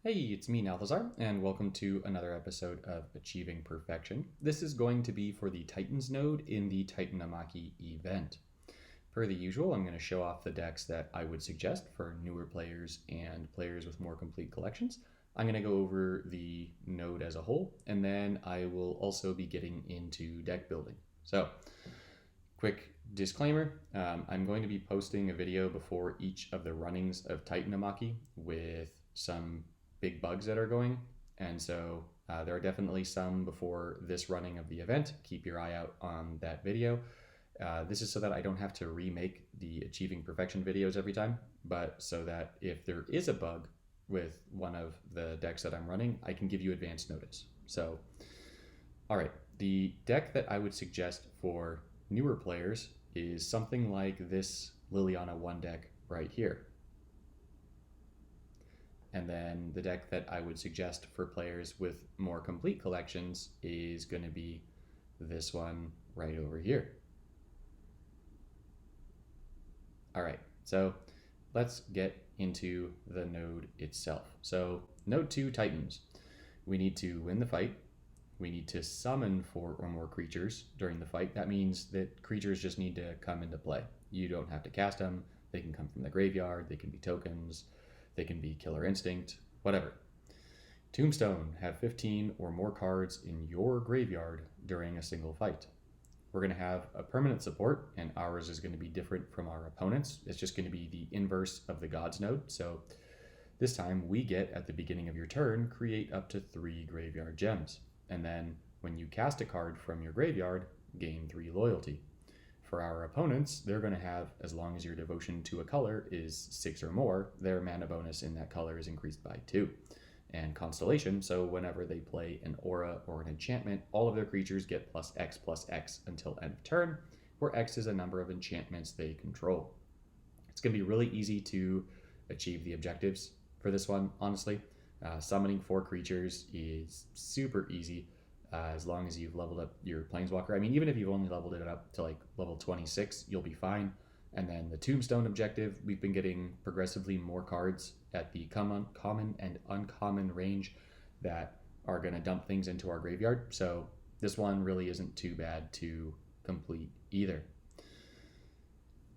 Hey, it's me, Nalthazar, and welcome to another episode of Achieving Perfection. This is going to be for the Titans node in the Titanomachy event. Per the usual, I'm going to show off the decks that I would suggest for newer players and players with more complete collections. I'm going to go over the node as a whole, and then I will also be getting into deck building. So, quick disclaimer, I'm going to be posting a video before each of the runnings of Titanomachy with some big bugs that are going, and so there are definitely some before this running of the event. Keep your eye out on that video. This is so that I don't have to remake the Achieving Perfection videos every time, but so that if there is a bug with one of the decks that I'm running, I can give you advance notice. So, all right, the deck that I would suggest for newer players is something like this Liliana 1 deck right here. And then the deck that I would suggest for players with more complete collections is going to be this one right over here. All right, so let's get into the node itself. So node 2 Titans. We need to win the fight. We need to summon 4 or more creatures during the fight. That means that creatures just need to come into play. You don't have to cast them. They can come from the graveyard. They can be tokens. They can be Killer Instinct, whatever. Tombstone, have 15 or more cards in your graveyard during a single fight. We're going to have a permanent support, and ours is going to be different from our opponents. It's just going to be the inverse of the Gods node. So this time we get, at the beginning of your turn, create up to 3 graveyard gems. And then when you cast a card from your graveyard, gain 3 loyalty. For our opponents, they're going to have, as long as your devotion to a color is 6 or more, their mana bonus in that color is increased by 2. And Constellation, so whenever they play an aura or an enchantment, all of their creatures get plus X until end of turn, where X is a number of enchantments they control. It's going to be really easy to achieve the objectives for this one, honestly. Summoning 4 creatures is super easy. As long as you've leveled up your Planeswalker. I mean, even if you've only leveled it up to like level 26, you'll be fine. And then the Tombstone objective, we've been getting progressively more cards at the common and uncommon range that are going to dump things into our graveyard. So this one really isn't too bad to complete either.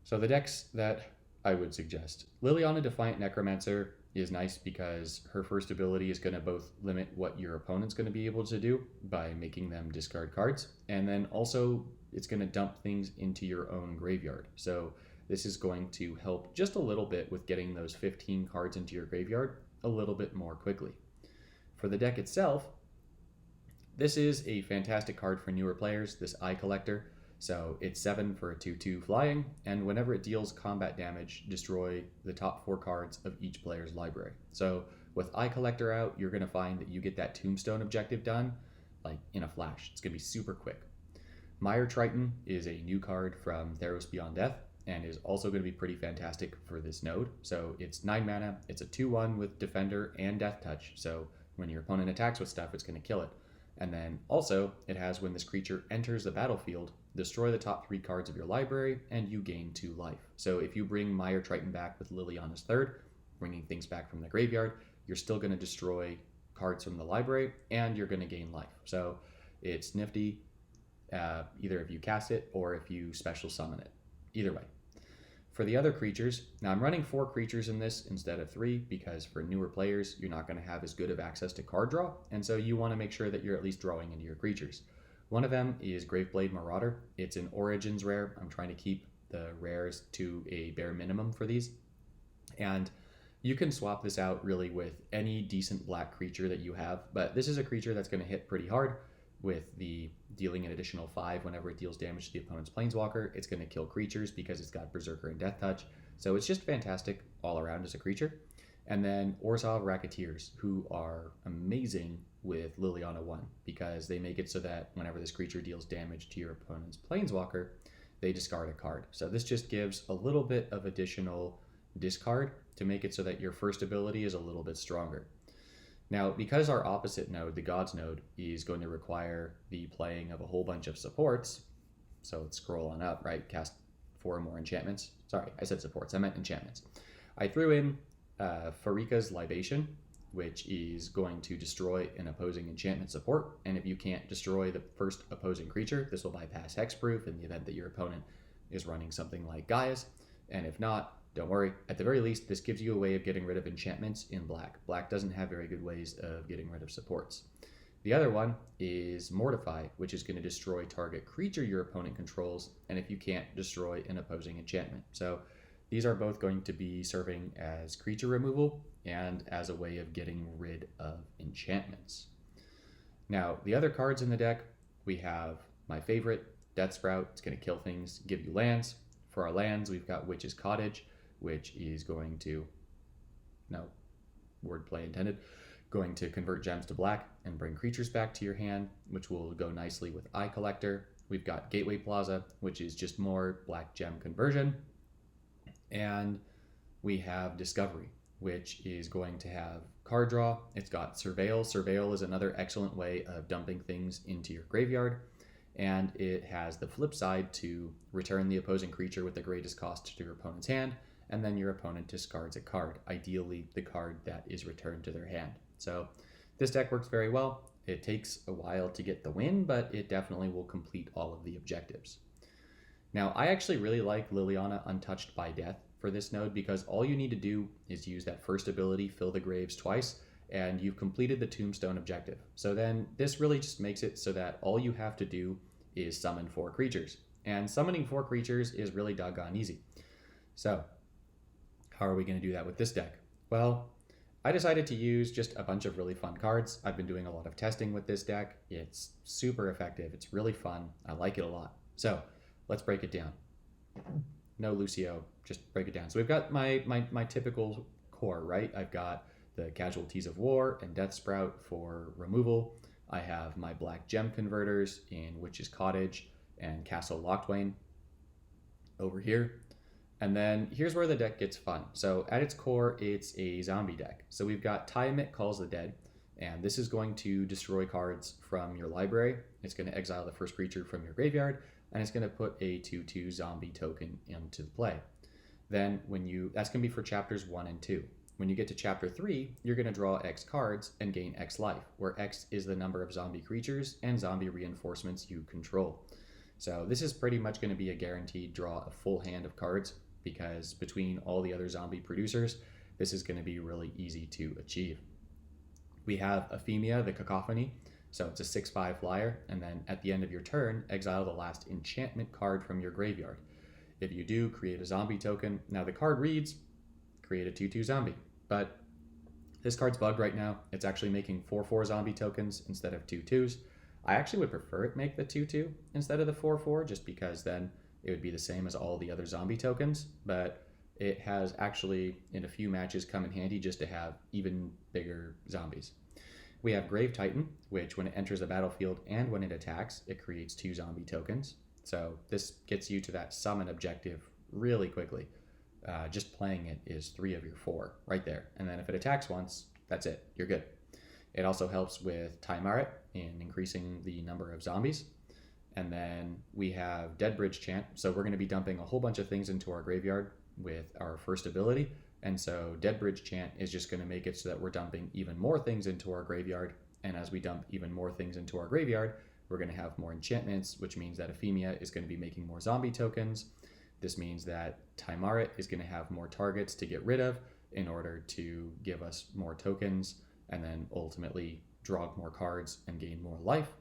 So the decks that I would suggest. Liliana Defiant Necromancer is nice because her first ability is going to both limit what your opponent's going to be able to do by making them discard cards, and then also it's going to dump things into your own graveyard. So this is going to help just a little bit with getting those 15 cards into your graveyard a little bit more quickly. For the deck itself, this is a fantastic card for newer players, this Eye Collector. So it's 7 for a 2/2 flying, and whenever it deals combat damage, destroy the top 4 cards of each player's library. So with Eye Collector out, you're going to find that you get that Tombstone objective done like in a flash. It's going to be super quick. Mire Triton is a new card from Theros Beyond Death and is also going to be pretty fantastic for this node. So it's 9 mana, it's a 2/1 with Defender and Death Touch, so when your opponent attacks with stuff, it's going to kill it. And then also, it has when this creature enters the battlefield, destroy the top 3 cards of your library, and you gain 2 life. So if you bring Mire Triton back with Liliana's 3rd, bringing things back from the graveyard, you're still going to destroy cards from the library, and you're going to gain life. So it's nifty, either if you cast it or if you special summon it. Either way. For the other creatures, now I'm running 4 creatures in this instead of 3 because for newer players, you're not going to have as good of access to card draw, and so you want to make sure that you're at least drawing into your creatures. One of them is Graveblade Marauder. It's an Origins rare. I'm trying to keep the rares to a bare minimum for these. And you can swap this out really with any decent black creature that you have, but this is a creature that's going to hit pretty hard with the dealing an additional 5 whenever it deals damage to the opponent's Planeswalker. It's going to kill creatures because it's got Berserker and Death Touch. So it's just fantastic all around as a creature. And then Orzhov Racketeers, who are amazing with Liliana 1 because they make it so that whenever this creature deals damage to your opponent's Planeswalker, they discard a card. So this just gives a little bit of additional discard to make it so that your first ability is a little bit stronger. Now, because our opposite node, the Gods node, is going to require the playing of a whole bunch of supports, so let's scroll on up, right? Cast 4 or more enchantments. Sorry, I said supports, I meant enchantments. I threw in Farika's Libation, which is going to destroy an opposing enchantment support. And if you can't destroy the first opposing creature, this will bypass hexproof in the event that your opponent is running something like Gaia's. And if not, don't worry. At the very least, this gives you a way of getting rid of enchantments in black. Black doesn't have very good ways of getting rid of supports. The other one is Mortify, which is going to destroy target creature your opponent controls, and if you can't, destroy an opposing enchantment. So these are both going to be serving as creature removal and as a way of getting rid of enchantments. Now, the other cards in the deck, we have my favorite, Death Sprout. It's going to kill things, give you lands. For our lands, we've got Witch's Cottage, which is going to, no, wordplay intended, going to convert gems to black and bring creatures back to your hand, which will go nicely with Eye Collector. We've got Gateway Plaza, which is just more black gem conversion. And we have Discovery, which is going to have card draw. It's got Surveil. Surveil is another excellent way of dumping things into your graveyard. And it has the flip side to return the opposing creature with the greatest cost to your opponent's hand, and then your opponent discards a card, ideally the card that is returned to their hand. So this deck works very well. It takes a while to get the win, but it definitely will complete all of the objectives. Now, I actually really like Liliana Untouched by Death for this node because all you need to do is use that first ability, Fill the Graves, twice, and you've completed the Tombstone objective. So then this really just makes it so that all you have to do is summon 4 creatures. And summoning 4 creatures is really doggone easy. So how are we going to do that with this deck? Well, I decided to use just a bunch of really fun cards. I've been doing a lot of testing with this deck. It's super effective. It's really fun. I like it a lot. So let's break it down. No Lucio, just break it down. So we've got my typical core, right? I've got the Casualties of War and Death Sprout for removal. I have my black gem converters in Witch's Cottage and Castle Lochwain over here. And then here's where the deck gets fun. So at its core, it's a zombie deck. So we've got Tiamat Calls the Dead, and this is going to destroy cards from your library. It's going to exile the first creature from your graveyard, and it's going to put a 2/2 zombie token into play. Then that's going to be for chapters 1 and 2. When you get to chapter 3, you're going to draw X cards and gain X life, where X is the number of zombie creatures and zombie reinforcements you control. So this is pretty much going to be a guaranteed draw a full hand of cards, because between all the other zombie producers, this is going to be really easy to achieve. We have Ephemia, the Cacophony. So it's a 6/5 flyer, and then at the end of your turn, exile the last enchantment card from your graveyard. If you do, create a zombie token. Now the card reads, create a 2/2 zombie, but this card's bugged right now. It's actually making 4/4 zombie tokens instead of 2/2s. I actually would prefer it make the 2/2 instead of the 4/4, just because then it would be the same as all the other zombie tokens, but it has actually, in a few matches, come in handy just to have even bigger zombies. We have Grave Titan, which when it enters the battlefield and when it attacks, it creates 2 zombie tokens. So this gets you to that summon objective really quickly. Just playing it is 3 of your 4 right there. And then if it attacks once, that's it. You're good. It also helps with Taimaret in increasing the number of zombies. And then we have Deadbridge Chant. So we're going to be dumping a whole bunch of things into our graveyard with our first ability. And so Deadbridge Chant is just going to make it so that we're dumping even more things into our graveyard. And as we dump even more things into our graveyard, we're going to have more enchantments, which means that Ephemia is going to be making more zombie tokens. This means that Taimaret is going to have more targets to get rid of in order to give us more tokens, and then ultimately draw more cards and gain more life.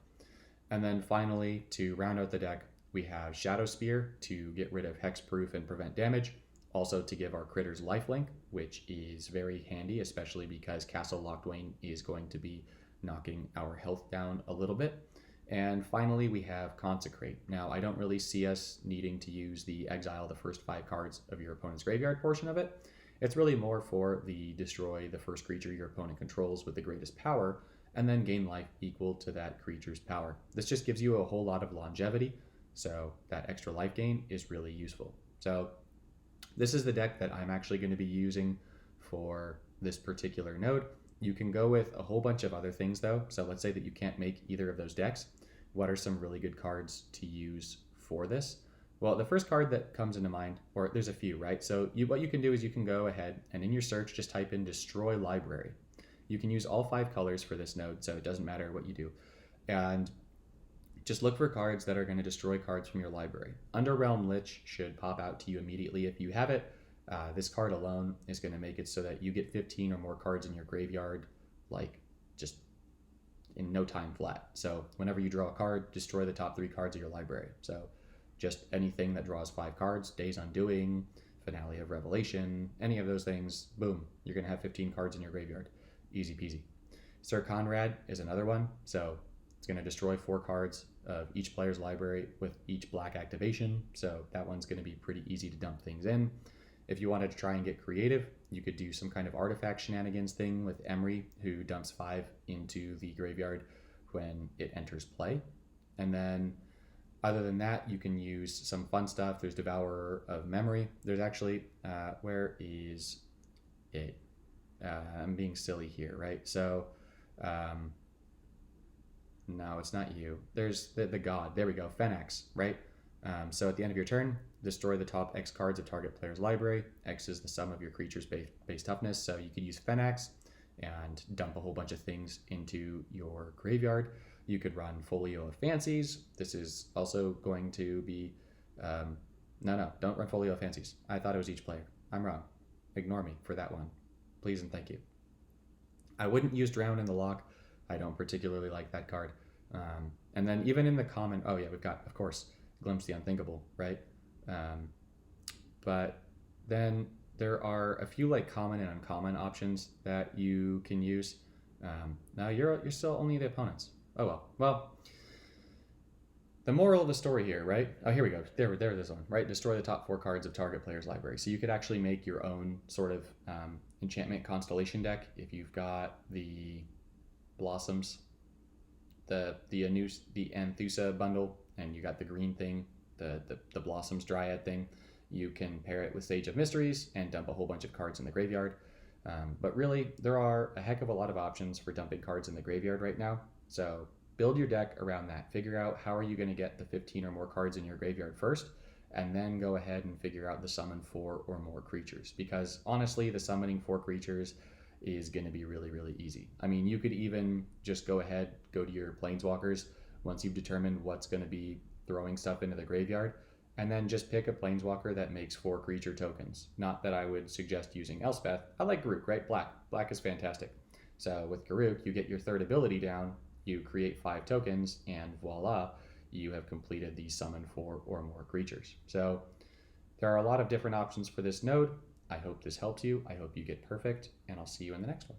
And then finally, to round out the deck, we have Shadow Spear to get rid of hexproof and prevent damage. Also to give our critters lifelink, which is very handy, especially because Castle Lochwain is going to be knocking our health down a little bit. And finally, we have Consecrate. Now, I don't really see us needing to use the exile the first 5 cards of your opponent's graveyard portion of it. It's really more for the destroy the first creature your opponent controls with the greatest power, and then gain life equal to that creature's power. This just gives you a whole lot of longevity, so that extra life gain is really useful. So this is the deck that I'm actually going to be using for this particular node. You can go with a whole bunch of other things though. So let's say that you can't make either of those decks. What are some really good cards to use for this? Well, the first card that comes into mind, or there's a few, right? So what you can do is you can go ahead and in your search, just type in Destroy Library. You can use all 5 colors for this node, so it doesn't matter what you do. And just look for cards that are going to destroy cards from your library. Underrealm Lich should pop out to you immediately if you have it. This card alone is going to make it so that you get 15 or more cards in your graveyard, like just in no time flat. So whenever you draw a card, destroy the top 3 cards of your library. So just anything that draws 5 cards, Days Undoing, Finale of Revelation, any of those things, boom, you're going to have 15 cards in your graveyard. Easy peasy. Sir Conrad is another one. So it's going to destroy 4 cards of each player's library with each black activation. So that one's going to be pretty easy to dump things in. If you wanted to try and get creative, you could do some kind of artifact shenanigans thing with Emery, who dumps 5 into the graveyard when it enters play. And then other than that, you can use some fun stuff. There's Devourer of Memory. There's actually, where is it? I'm being silly here, right? So, no, it's not you. There's the god. There we go. Fenax, right? So at the end of your turn, destroy the top X cards of target player's library. X is the sum of your creature's base toughness. So you could use Fenax and dump a whole bunch of things into your graveyard. You could run Folio of Fancies. This is also going to be... no, don't run Folio of Fancies. I thought it was each player. I'm wrong. Ignore me for that one. Please and thank you. I wouldn't use Drown in the Lock. I don't particularly like that card. And then even in the common... Oh yeah, we've got, of course, Glimpse the Unthinkable, right? But then there are a few like common and uncommon options that you can use. Now you're still only the opponents. Oh well. Well, the moral of the story here, right? Oh, here we go. There's one, right? Destroy the top 4 cards of target player's library. So you could actually make your own sort of enchantment constellation deck if you've got the Blossoms, the Anthusa bundle, and you got the green thing, the Blossoms Dryad thing. You can pair it with Sage of Mysteries and dump a whole bunch of cards in the graveyard. But really, there are a heck of a lot of options for dumping cards in the graveyard right now. So build your deck around that. Figure out how are you going to get the 15 or more cards in your graveyard first, and then go ahead and figure out the summon 4 or more creatures. Because honestly, the summoning 4 creatures is going to be really, really easy. I mean, you could even just go ahead, go to your Planeswalkers once you've determined what's going to be throwing stuff into the graveyard, and then just pick a Planeswalker that makes 4 creature tokens. Not that I would suggest using Elspeth. I like Garruk, right? Black is fantastic. So with Garruk, you get your 3rd ability down, you create 5 tokens, and voila, you have completed the summon 4 or more creatures. So there are a lot of different options for this node. I hope this helps you. I hope you get perfect, and I'll see you in the next one.